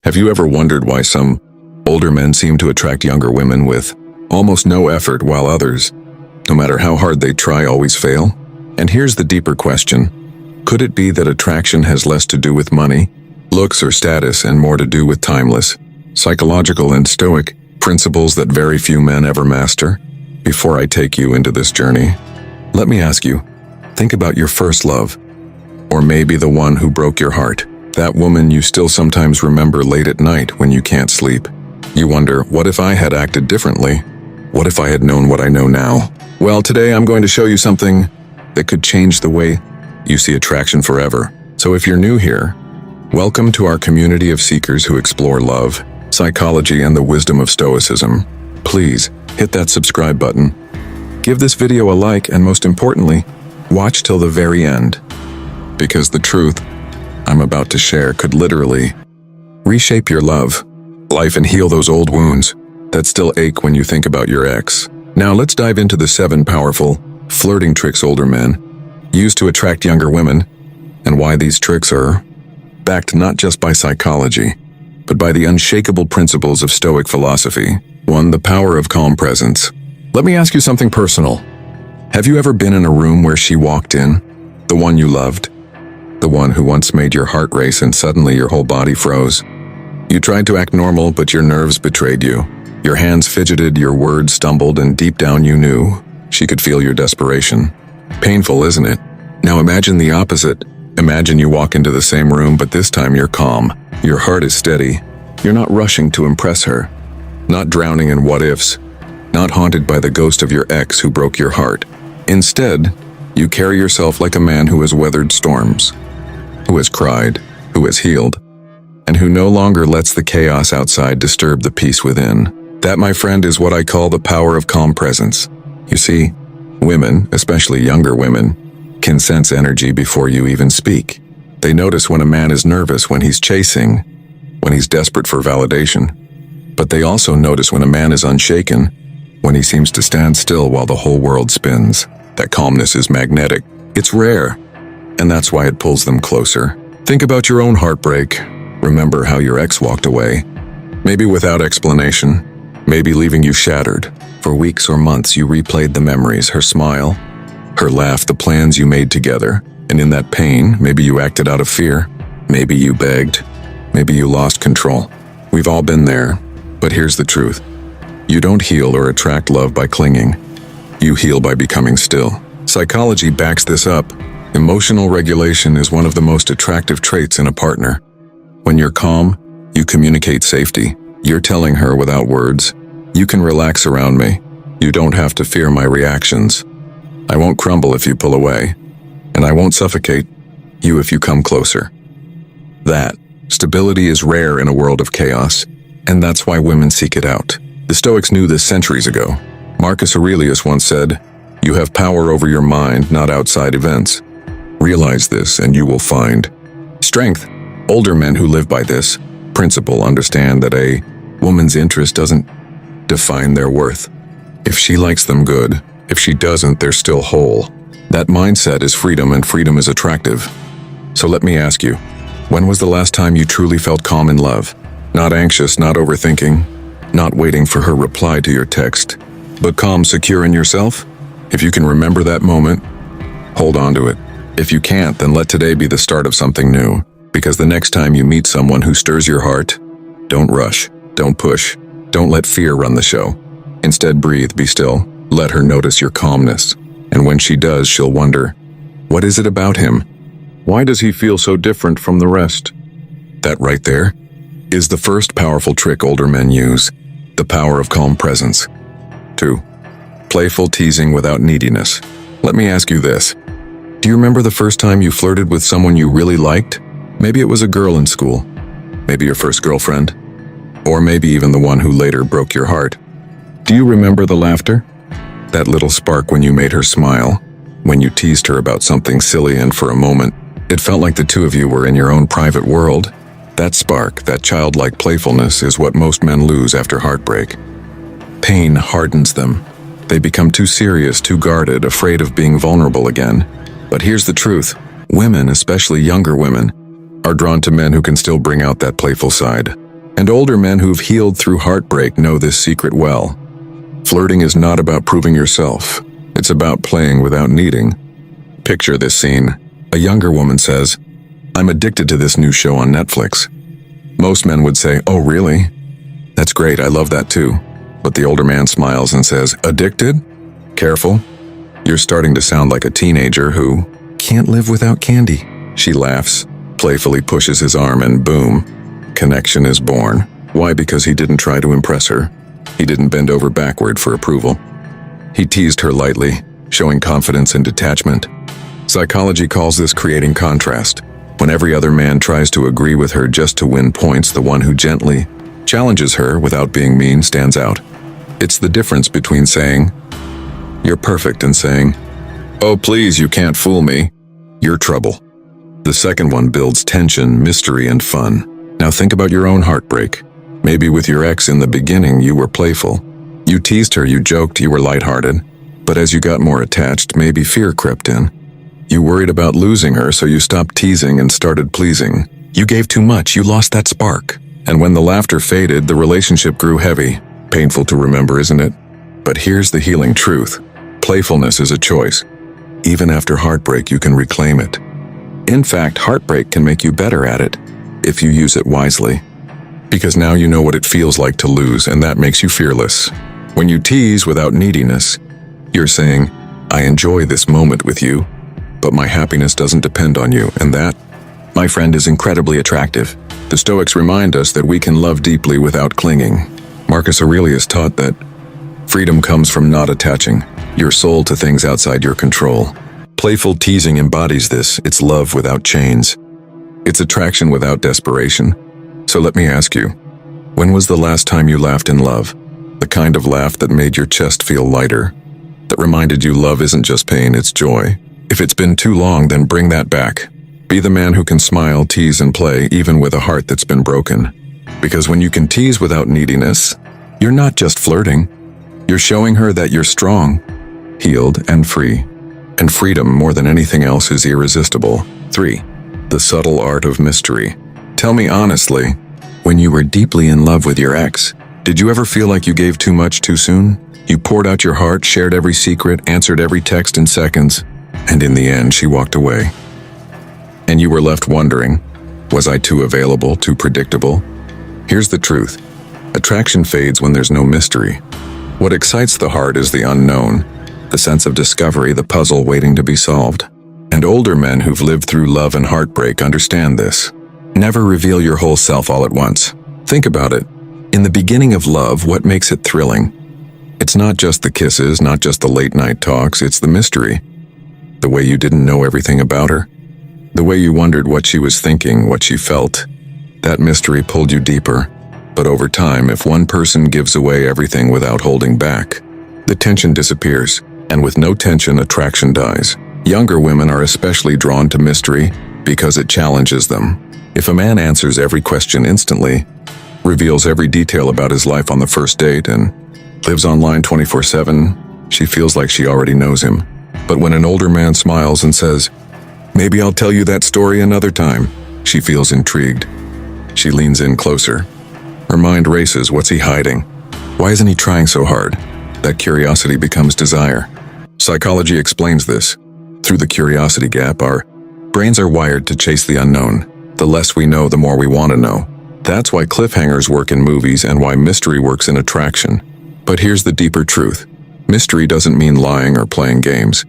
Have you ever wondered why some older men seem to attract younger women with almost no effort while others, no matter how hard they try, always fail? And here's the deeper question. Could it be that attraction has less to do with money, looks, or status and more to do with timeless, psychological and stoic principles that very few men ever master? Before I take you into this journey, let me ask you, think about your first love, or maybe the one who broke your heart. That woman you still sometimes remember late at night when you can't sleep. You wonder, what if I had acted differently? What if I had known what I know now? Well, today I'm going to show you something that could change the way you see attraction forever. So if you're new here, welcome to our community of seekers who explore love, psychology, and the wisdom of Stoicism. Please hit that subscribe button. Give this video a like, and most importantly, watch till the very end. Because the truth I'm about to share could literally reshape your love, life, and heal those old wounds that still ache when you think about your ex. Now let's dive into the 7 powerful flirting tricks older men use to attract younger women, and why these tricks are backed not just by psychology, but by the unshakable principles of Stoic philosophy. 1. The power of calm presence. Let me ask you something personal. Have you ever been in a room where she walked in, the one you loved, the one who once made your heart race, and suddenly your whole body froze? You tried to act normal, but your nerves betrayed you. Your hands fidgeted, your words stumbled, and deep down you knew she could feel your desperation. Painful, isn't it? Now imagine the opposite. Imagine you walk into the same room, but this time you're calm. Your heart is steady. You're not rushing to impress her, not drowning in what-ifs, not haunted by the ghost of your ex who broke your heart. Instead, you carry yourself like a man who has weathered storms, who has cried, who has healed, and who no longer lets the chaos outside disturb the peace within. That, my friend, is what I call the power of calm presence. You see, women, especially younger women, can sense energy before you even speak. They notice when a man is nervous, when he's chasing, when he's desperate for validation. But they also notice when a man is unshaken, when he seems to stand still while the whole world spins. That calmness is magnetic. It's rare, and that's why it pulls them closer. Think about your own heartbreak. Remember how your ex walked away, maybe without explanation, maybe leaving you shattered. For weeks or months you replayed the memories, her smile, her laugh, the plans you made together. And in that pain, maybe you acted out of fear, maybe you begged, maybe you lost control. We've all been there, but here's the truth. You don't heal or attract love by clinging. You heal by becoming still. Psychology backs this up. Emotional regulation is one of the most attractive traits in a partner. When you're calm, you communicate safety. You're telling her without words, you can relax around me. You don't have to fear my reactions. I won't crumble if you pull away, and I won't suffocate you if you come closer. That stability is rare in a world of chaos, and that's why women seek it out. The Stoics knew this centuries ago. Marcus Aurelius once said, "You have power over your mind, not outside events. Realize this and you will find strength." Older men who live by this principle understand that a woman's interest doesn't define their worth. If she likes them, good. If she doesn't, they're still whole. That mindset is freedom, and freedom is attractive. So let me ask you, when was the last time you truly felt calm in love? Not anxious, not overthinking, not waiting for her reply to your text, but calm, secure in yourself? If you can remember that moment, hold on to it. If you can't, then let today be the start of something new. Because the next time you meet someone who stirs your heart, don't rush, don't push, don't let fear run the show. Instead, breathe, be still, let her notice your calmness. And when she does, she'll wonder, what is it about him? Why does he feel so different from the rest? That right there is the first powerful trick older men use, the power of calm presence. 2. Playful teasing without neediness. Let me ask you this. Do you remember the first time you flirted with someone you really liked? Maybe it was a girl in school, maybe your first girlfriend, or maybe even the one who later broke your heart. Do you remember the laughter? That little spark when you made her smile, when you teased her about something silly, and for a moment, it felt like the two of you were in your own private world. That spark, that childlike playfulness, is what most men lose after heartbreak. Pain hardens them. They become too serious, too guarded, afraid of being vulnerable again. But here's the truth. Women, especially younger women, are drawn to men who can still bring out that playful side. And older men who've healed through heartbreak know this secret well. Flirting is not about proving yourself. It's about playing without needing. Picture this scene. A younger woman says, "I'm addicted to this new show on Netflix." Most men would say, "Oh, really? That's great, I love that too." But the older man smiles and says, "Addicted? Careful. You're starting to sound like a teenager who can't live without candy." She laughs, playfully pushes his arm, and boom, connection is born. Why? Because he didn't try to impress her. He didn't bend over backward for approval. He teased her lightly, showing confidence and detachment. Psychology calls this creating contrast. When every other man tries to agree with her just to win points, the one who gently challenges her without being mean stands out. It's the difference between saying, "You're perfect," and saying, "Oh, please, you can't fool me. You're trouble." The second one builds tension, mystery, and fun. Now think about your own heartbreak. Maybe with your ex in the beginning you were playful. You teased her, you joked, you were lighthearted. But as you got more attached, maybe fear crept in. You worried about losing her, so you stopped teasing and started pleasing. You gave too much, you lost that spark. And when the laughter faded, the relationship grew heavy. Painful to remember, isn't it? But here's the healing truth. Playfulness is a choice. Even after heartbreak, you can reclaim it. In fact, heartbreak can make you better at it if you use it wisely. Because now you know what it feels like to lose, and that makes you fearless. When you tease without neediness, you're saying, "I enjoy this moment with you, but my happiness doesn't depend on you," and that, my friend, is incredibly attractive. The Stoics remind us that we can love deeply without clinging. Marcus Aurelius taught that freedom comes from not attaching your soul to things outside your control. Playful teasing embodies this. It's love without chains. It's attraction without desperation. So let me ask you, when was the last time you laughed in love? The kind of laugh that made your chest feel lighter, that reminded you love isn't just pain, it's joy. If it's been too long, then bring that back. Be the man who can smile, tease, and play, even with a heart that's been broken. Because when you can tease without neediness, you're not just flirting. You're showing her that you're strong, healed, and free. And freedom, more than anything else, is irresistible. 3. The subtle art of mystery. Tell me honestly, when you were deeply in love with your ex, did you ever feel like you gave too much too soon? You poured out your heart, shared every secret, answered every text in seconds, and in the end, she walked away. And you were left wondering, was I too available, too predictable? Here's the truth. Attraction fades when there's no mystery. What excites the heart is the unknown, the sense of discovery, the puzzle waiting to be solved. And older men who've lived through love and heartbreak understand this. Never reveal your whole self all at once. Think about it. In the beginning of love, what makes it thrilling? It's not just the kisses, not just the late-night talks, it's the mystery. The way you didn't know everything about her. The way you wondered what she was thinking, what she felt. That mystery pulled you deeper. But over time, if one person gives away everything without holding back, the tension disappears. And with no tension, attraction dies. Younger women are especially drawn to mystery because it challenges them. If a man answers every question instantly, reveals every detail about his life on the first date, and lives online 24/7, she feels like she already knows him. But when an older man smiles and says, "Maybe I'll tell you that story another time," she feels intrigued. She leans in closer. Her mind races. What's he hiding? Why isn't he trying so hard? That curiosity becomes desire. Psychology explains this. Through the curiosity gap, our brains are wired to chase the unknown. The less we know, the more we want to know. That's why cliffhangers work in movies and why mystery works in attraction. But here's the deeper truth. Mystery doesn't mean lying or playing games.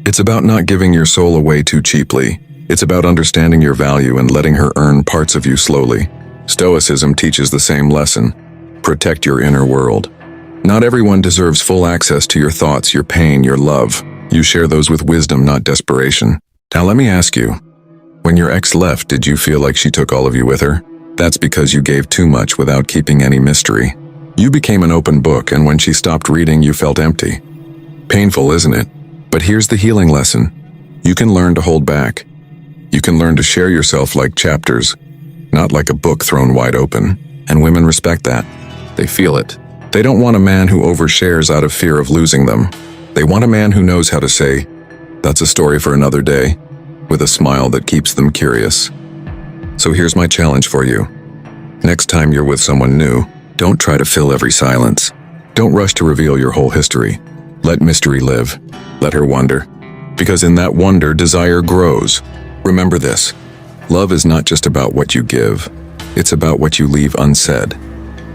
It's about not giving your soul away too cheaply. It's about understanding your value and letting her earn parts of you slowly. Stoicism teaches the same lesson. Protect your inner world. Not everyone deserves full access to your thoughts, your pain, your love. You share those with wisdom, not desperation. Now let me ask you, when your ex left, did you feel like she took all of you with her? That's because you gave too much without keeping any mystery. You became an open book, and when she stopped reading, you felt empty. Painful, isn't it? But here's the healing lesson. You can learn to hold back. You can learn to share yourself like chapters, not like a book thrown wide open. And women respect that. They feel it. They don't want a man who overshares out of fear of losing them. They want a man who knows how to say, "That's a story for another day," with a smile that keeps them curious. So here's my challenge for you. Next time you're with someone new, don't try to fill every silence. Don't rush to reveal your whole history. Let mystery live. Let her wonder. Because in that wonder, desire grows. Remember this. Love is not just about what you give. It's about what you leave unsaid.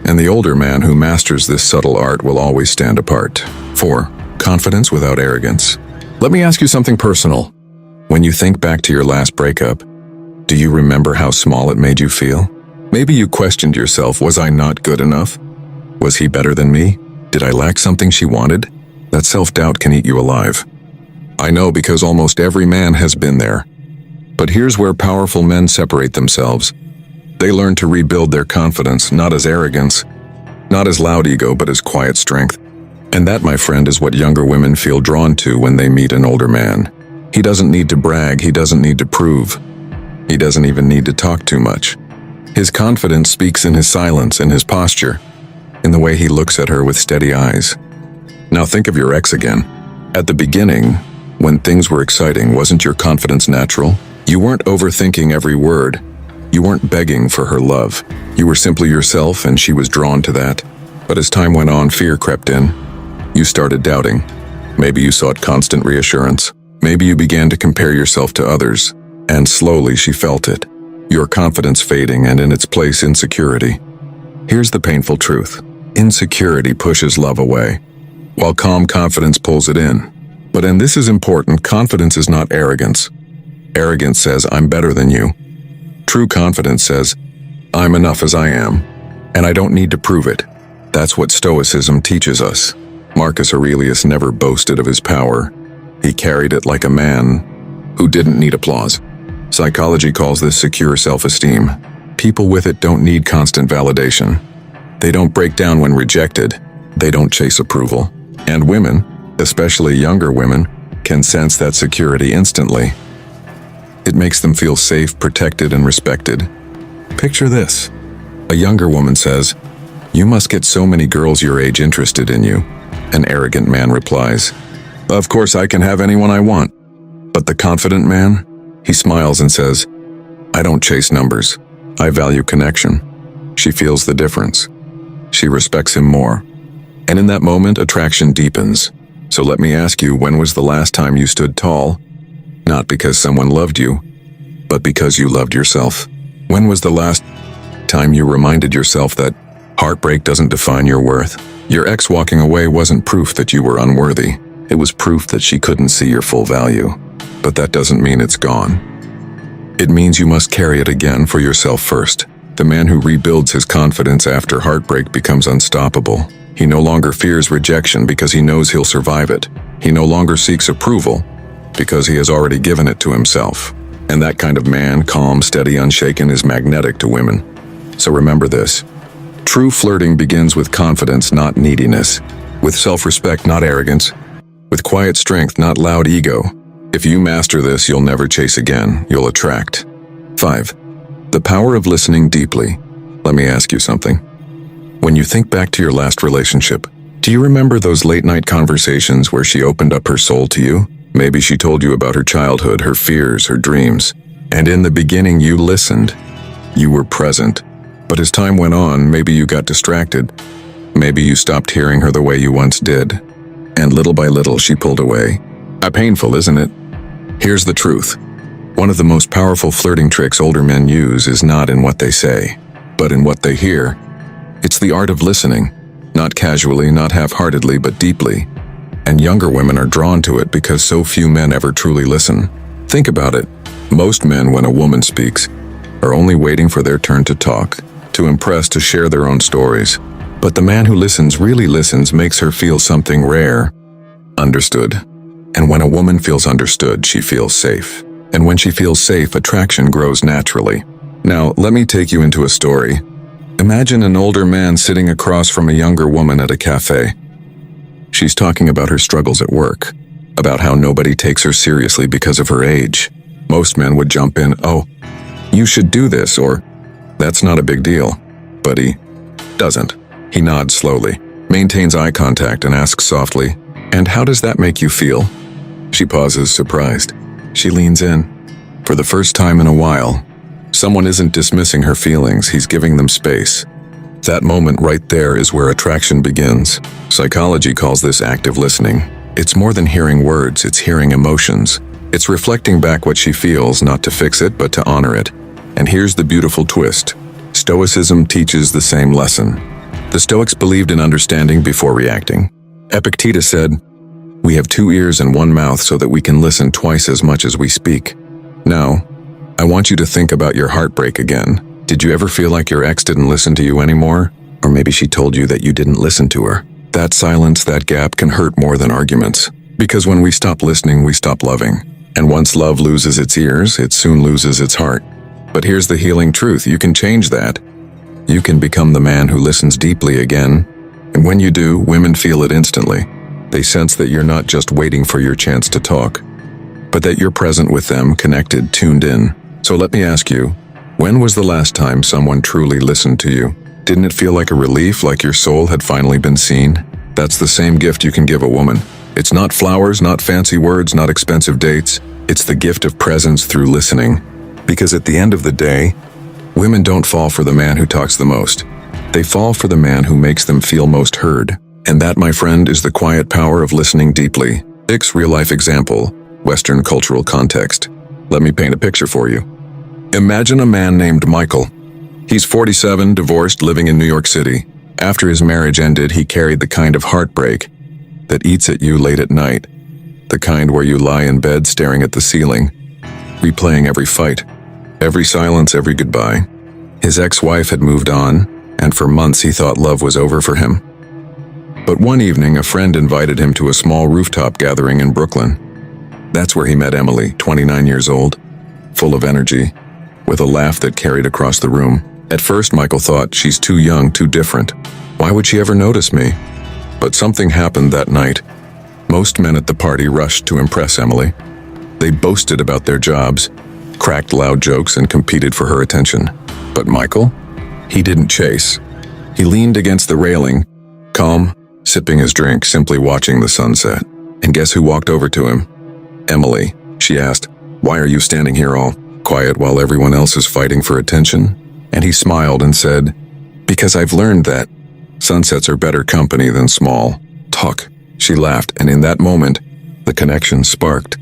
And the older man who masters this subtle art will always stand apart. 4. Confidence without arrogance. Let me ask you something personal. When you think back to your last breakup, do you remember how small it made you feel? Maybe you questioned yourself, was I not good enough? Was he better than me? Did I lack something she wanted? That self-doubt can eat you alive. I know because almost every man has been there. But here's where powerful men separate themselves. They learn to rebuild their confidence, not as arrogance, not as loud ego, but as quiet strength. And that, my friend, is what younger women feel drawn to when they meet an older man. He doesn't need to brag, he doesn't need to prove. He doesn't even need to talk too much. His confidence speaks in his silence, in his posture, in the way he looks at her with steady eyes. Now think of your ex again. At the beginning, when things were exciting, wasn't your confidence natural? You weren't overthinking every word. You weren't begging for her love. You were simply yourself, and she was drawn to that. But as time went on, fear crept in. You started doubting. Maybe you sought constant reassurance. Maybe you began to compare yourself to others. And slowly she felt it. Your confidence fading, and in its place, insecurity. Here's the painful truth. Insecurity pushes love away, while calm confidence pulls it in. And this is important, confidence is not arrogance. Arrogance says, I'm better than you. True confidence says, I'm enough as I am, and I don't need to prove it. That's what Stoicism teaches us. Marcus Aurelius never boasted of his power. He carried it like a man who didn't need applause. Psychology calls this secure self-esteem. People with it don't need constant validation. They don't break down when rejected. They don't chase approval. And women, especially younger women, can sense that security instantly. It makes them feel safe, protected, and respected. Picture this. A younger woman says, "You must get so many girls your age interested in you." An arrogant man replies, "Of course I can have anyone I want." But the confident man, he smiles and says, "I don't chase numbers. I value connection." She feels the difference. She respects him more. And in that moment, attraction deepens. So let me ask you, when was the last time you stood tall? Not because someone loved you, but because you loved yourself. When was the last time you reminded yourself that heartbreak doesn't define your worth? Your ex walking away wasn't proof that you were unworthy. It was proof that she couldn't see your full value. But that doesn't mean it's gone. It means you must carry it again for yourself first. The man who rebuilds his confidence after heartbreak becomes unstoppable. He no longer fears rejection because he knows he'll survive it. He no longer seeks approval because he has already given it to himself. And that kind of man, calm, steady, unshaken, is magnetic to women. So remember this. True flirting begins with confidence, not neediness. With self-respect, not arrogance. With quiet strength, not loud ego. If you master this, you'll never chase again. You'll attract. 5. The power of listening deeply. Let me ask you something. When you think back to your last relationship, do you remember those late-night conversations where she opened up her soul to you? Maybe she told you about her childhood, her fears, her dreams. And in the beginning, you listened. You were present. But as time went on, maybe you got distracted. Maybe you stopped hearing her the way you once did. And little by little, she pulled away. Painful, isn't it? Here's the truth. One of the most powerful flirting tricks older men use is not in what they say, but in what they hear. It's the art of listening, not casually, not half-heartedly, but deeply. And younger women are drawn to it because so few men ever truly listen. Think about it. Most men, when a woman speaks, are only waiting for their turn to talk, to impress, to share their own stories. But the man who listens, really listens, makes her feel something rare. Understood. And when a woman feels understood, she feels safe. And when she feels safe, attraction grows naturally. Now, let me take you into a story. Imagine an older man sitting across from a younger woman at a cafe. She's talking about her struggles at work, about how nobody takes her seriously because of her age. Most men would jump in, "Oh, you should do this," or "That's not a big deal." But he doesn't. He nods slowly, maintains eye contact, and asks softly, "And how does that make you feel?" She pauses, surprised. She leans in. For the first time in a while, Someone isn't dismissing her feelings, he's giving them space. That moment right there is where attraction begins. Psychology calls this active listening. It's more than hearing words, it's hearing emotions. It's reflecting back what she feels, not to fix it, but to honor it. And here's the beautiful twist. Stoicism teaches the same lesson. The Stoics believed in understanding before reacting. Epictetus said, "We have 2 ears and 1 mouth so that we can listen twice as much as we speak." Now, I want you to think about your heartbreak again. Did you ever feel like your ex didn't listen to you anymore? Or maybe she told you that you didn't listen to her. That silence, that gap can hurt more than arguments. Because when we stop listening, we stop loving. And once love loses its ears, it soon loses its heart. But here's the healing truth, you can change that. You can become the man who listens deeply again. And when you do, women feel it instantly. They sense that you're not just waiting for your chance to talk, but that you're present with them, connected, tuned in. So let me ask you, when was the last time someone truly listened to you? Didn't it feel like a relief, like your soul had finally been seen? That's the same gift you can give a woman. It's not flowers, not fancy words, not expensive dates. It's the gift of presence through listening. Because at the end of the day, women don't fall for the man who talks the most. They fall for the man who makes them feel most heard. And that, my friend, is the quiet power of listening deeply. 6 real-life example, Western cultural context. Let me paint a picture for you. Imagine a man named Michael. He's 47, divorced, living in New York City. After his marriage ended, he carried the kind of heartbreak that eats at you late at night. The kind where you lie in bed staring at the ceiling, replaying every fight, every silence, every goodbye. His ex-wife had moved on, and for months he thought love was over for him. But one evening, a friend invited him to a small rooftop gathering in Brooklyn. That's where he met Emily, 29 years old, full of energy, with a laugh that carried across the room. At first, Michael thought, she's too young, too different. Why would she ever notice me? But something happened that night. Most men at the party rushed to impress Emily. They boasted about their jobs, cracked loud jokes, and competed for her attention. But Michael? He didn't chase. He leaned against the railing, calm, sipping his drink, simply watching the sunset. And guess who walked over to him? Emily. She asked, "Why are you standing here all quiet while everyone else is fighting for attention?" And he smiled and said, "Because I've learned that sunsets are better company than small talk." She laughed, and in that moment, the connection sparked.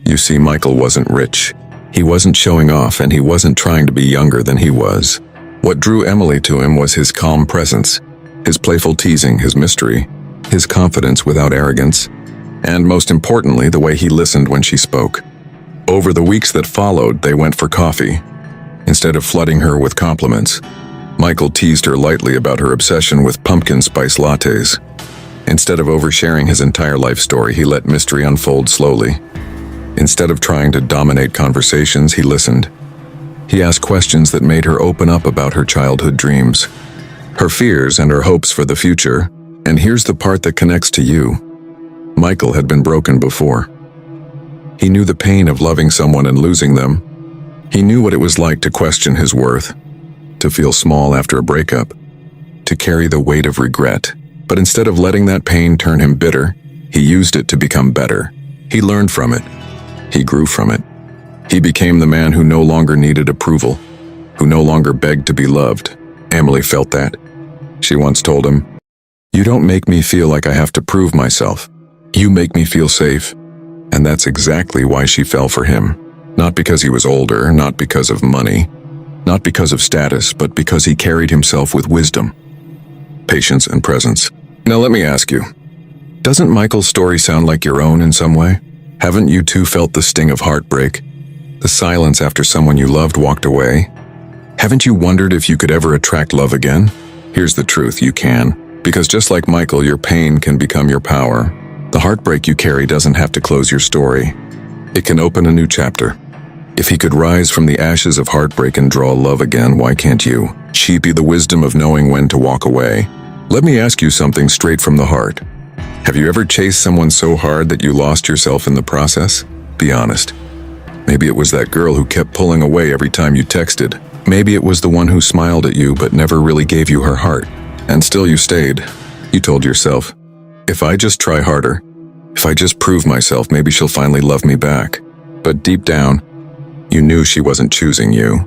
You see, Michael wasn't rich. He wasn't showing off, and he wasn't trying to be younger than he was. What drew Emily to him was his calm presence, his playful teasing, his mystery, his confidence without arrogance, and most importantly, the way he listened when she spoke. Over the weeks that followed, they went for coffee. Instead of flooding her with compliments, Michael teased her lightly about her obsession with pumpkin spice lattes. Instead of oversharing his entire life story, he let mystery unfold slowly. Instead of trying to dominate conversations, he listened. He asked questions that made her open up about her childhood dreams, her fears, and her hopes for the future. And here's the part that connects to you. Michael had been broken before. He knew the pain of loving someone and losing them. He knew what it was like to question his worth, to feel small after a breakup, to carry the weight of regret. But instead of letting that pain turn him bitter, he used it to become better. He learned from it. He grew from it. He became the man who no longer needed approval, who no longer begged to be loved. Emily felt that. She once told him, "You don't make me feel like I have to prove myself. You make me feel safe." And that's exactly why she fell for him. Not because he was older, not because of money, not because of status, but because he carried himself with wisdom, patience, and presence. Now let me ask you, doesn't Michael's story sound like your own in some way? Haven't you too felt the sting of heartbreak? The silence after someone you loved walked away? Haven't you wondered if you could ever attract love again? Here's the truth, you can. Because just like Michael, your pain can become your power. The heartbreak you carry doesn't have to close your story. It can open a new chapter. If he could rise from the ashes of heartbreak and draw love again, why can't you? Cheapy the wisdom of knowing when to walk away. Let me ask you something straight from the heart. Have you ever chased someone so hard that you lost yourself in the process? Be honest. Maybe it was that girl who kept pulling away every time you texted. Maybe it was the one who smiled at you but never really gave you her heart. And still you stayed. You told yourself, if I just try harder, if I just prove myself, maybe she'll finally love me back. But deep down, you knew she wasn't choosing you.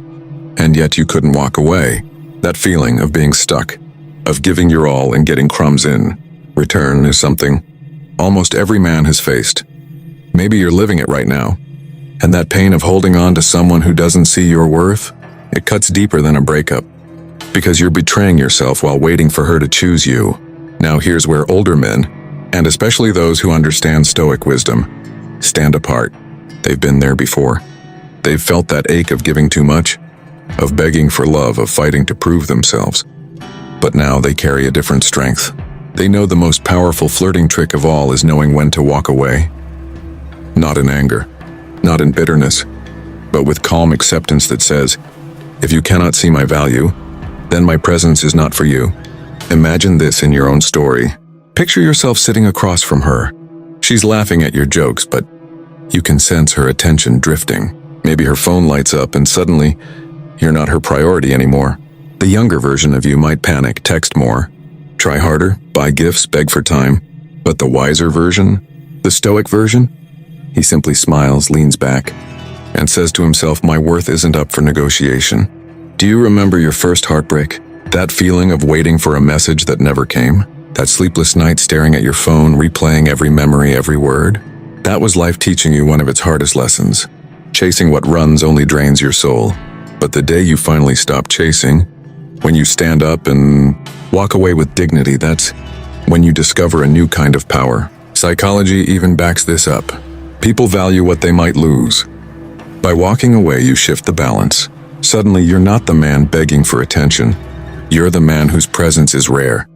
and yet you couldn't walk away. That feeling of being stuck, of giving your all and getting crumbs in return is something almost every man has faced. Maybe you're living it right now. And that pain of holding on to someone who doesn't see your worth, it cuts deeper than a breakup. Because you're betraying yourself while waiting for her to choose you. Now here's where older men, and especially those who understand Stoic wisdom, stand apart. They've been there before. They've felt that ache of giving too much, of begging for love, of fighting to prove themselves. But now they carry a different strength. They know the most powerful flirting trick of all is knowing when to walk away. Not in anger, not in bitterness, but with calm acceptance that says, if you cannot see my value, then my presence is not for you. Imagine this in your own story. Picture yourself sitting across from her. She's laughing at your jokes, but you can sense her attention drifting. Maybe her phone lights up and suddenly, you're not her priority anymore. The younger version of you might panic, text more, try harder, buy gifts, beg for time. But the wiser version, the Stoic version, he simply smiles, leans back, and says to himself, my worth isn't up for negotiation. Do you remember your first heartbreak? That feeling of waiting for a message that never came? That sleepless night staring at your phone, replaying every memory, every word? That was life teaching you one of its hardest lessons. Chasing what runs only drains your soul. But the day you finally stop chasing, when you stand up and walk away with dignity, that's when you discover a new kind of power. Psychology even backs this up. People value what they might lose. By walking away, you shift the balance. Suddenly, you're not the man begging for attention. You're the man whose presence is rare,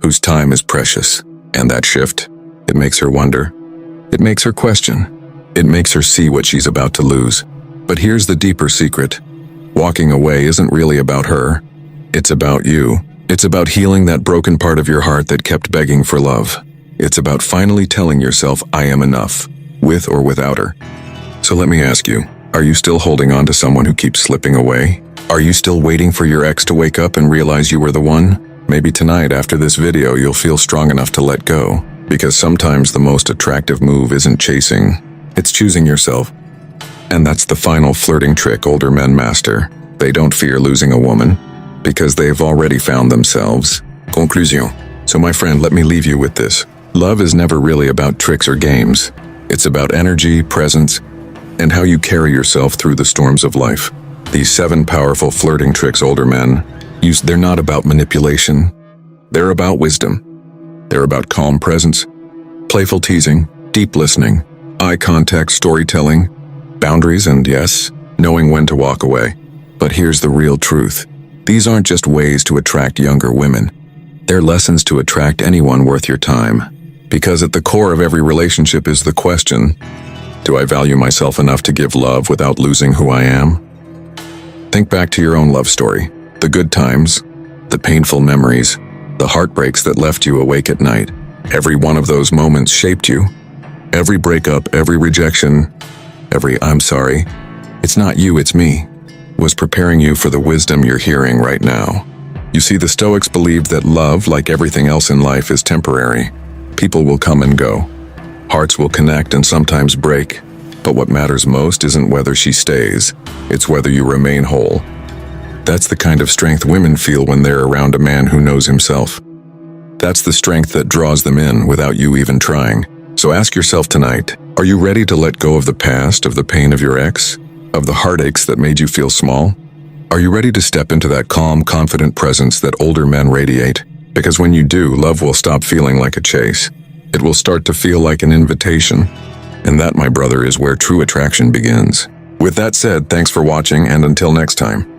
whose time is precious. And that shift, it makes her wonder. It makes her question. It makes her see what she's about to lose. But here's the deeper secret. Walking away isn't really about her. It's about you. It's about healing that broken part of your heart that kept begging for love. It's about finally telling yourself, I am enough, with or without her. So let me ask you, are you still holding on to someone who keeps slipping away? Are you still waiting for your ex to wake up and realize you were the one? Maybe tonight after this video you'll feel strong enough to let go. Because sometimes the most attractive move isn't chasing, it's choosing yourself. And that's the final flirting trick older men master. They don't fear losing a woman, because they've already found themselves. Conclusion. So my friend, let me leave you with this. Love is never really about tricks or games. It's about energy, presence, and how you carry yourself through the storms of life. These 7 powerful flirting tricks older men use, they're not about manipulation. They're about wisdom. They're about calm presence, playful teasing, deep listening, eye contact, storytelling, boundaries, and yes, knowing when to walk away. But here's the real truth. These aren't just ways to attract younger women. They're lessons to attract anyone worth your time. Because at the core of every relationship is the question, do I value myself enough to give love without losing who I am? Think back to your own love story. The good times, the painful memories, the heartbreaks that left you awake at night. Every one of those moments shaped you. Every breakup, every rejection, every I'm sorry, it's not you, it's me, was preparing you for the wisdom you're hearing right now. You see, the Stoics believed that love, like everything else in life, is temporary. People will come and go. Hearts will connect and sometimes break. But what matters most isn't whether she stays, it's whether you remain whole. That's the kind of strength women feel when they're around a man who knows himself. That's the strength that draws them in without you even trying. So ask yourself tonight, are you ready to let go of the past, of the pain of your ex, of the heartaches that made you feel small? Are you ready to step into that calm, confident presence that older men radiate? Because when you do, love will stop feeling like a chase. It will start to feel like an invitation. And that, my brother, is where true attraction begins. With that said, thanks for watching, and until next time.